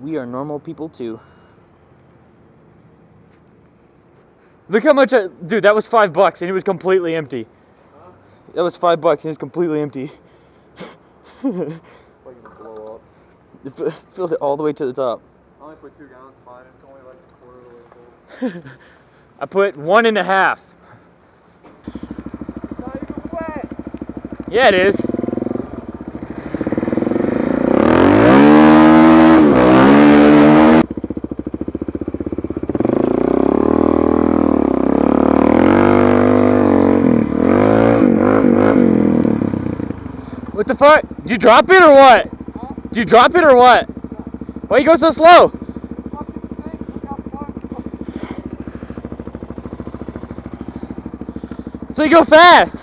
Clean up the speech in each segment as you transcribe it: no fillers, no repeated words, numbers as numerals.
We are normal people too. Look how much dude, that was $5 and it was completely empty. Huh? That was $5 and it's completely empty. Like it's gonna blow up. It filled it all the way to the top. I only put 2 gallons in mine, it's only like a quarter of the way full. I put 1.5. It's not even wet! Yeah, it is. What the fuck? Did you drop it or what? Huh? Did you drop it or what? Why you go so slow? So you go fast.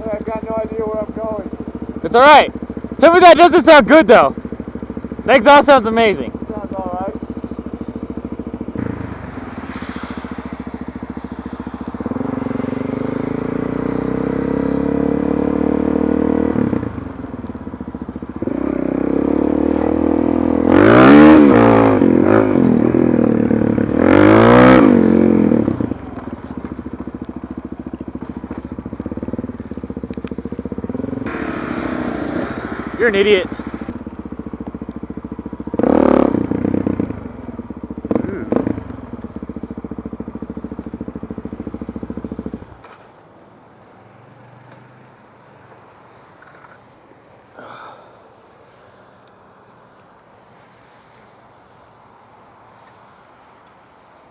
I've got no idea where I'm going. It's alright. Tell me that doesn't sound good though. The exhaust sounds amazing. Sounds alright. You're an idiot.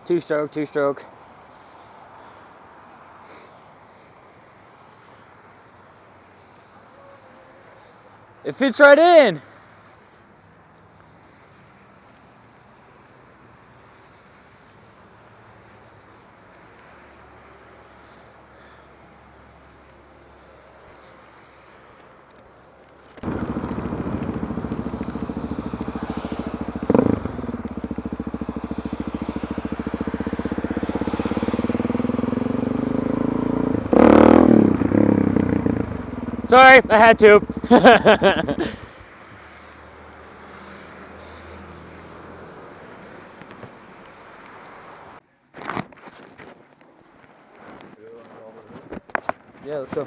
Two-stroke, two-stroke. It fits right in. Sorry, I had to. Yeah, let's go.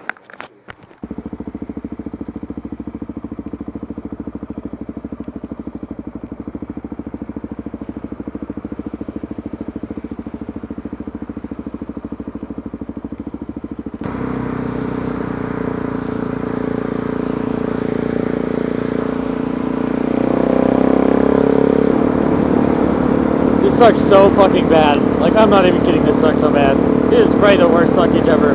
This sucks so fucking bad. Like, I'm not even kidding, this sucks so bad. It is probably the worst suckage ever.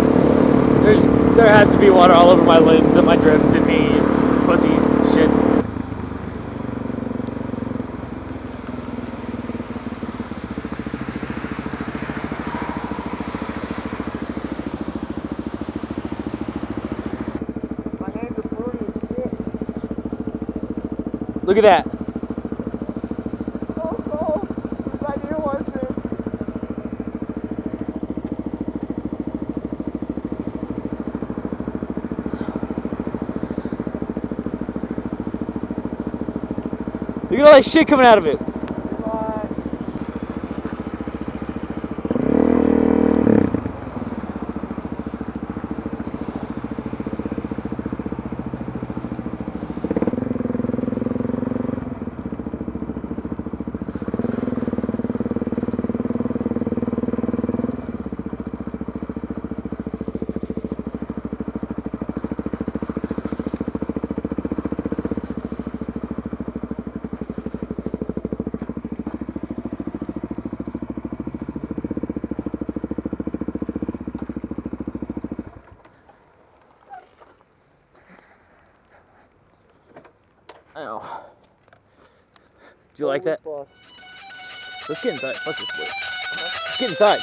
There has to be water all over my limbs and my drips and me and pussies, shit. My hands are fruity as shit. Look at that. So cold. Whose idea was this? Look at all that shit coming out of it. Ow. Do you like that? Let's get inside. Fuck this place. Let's get inside.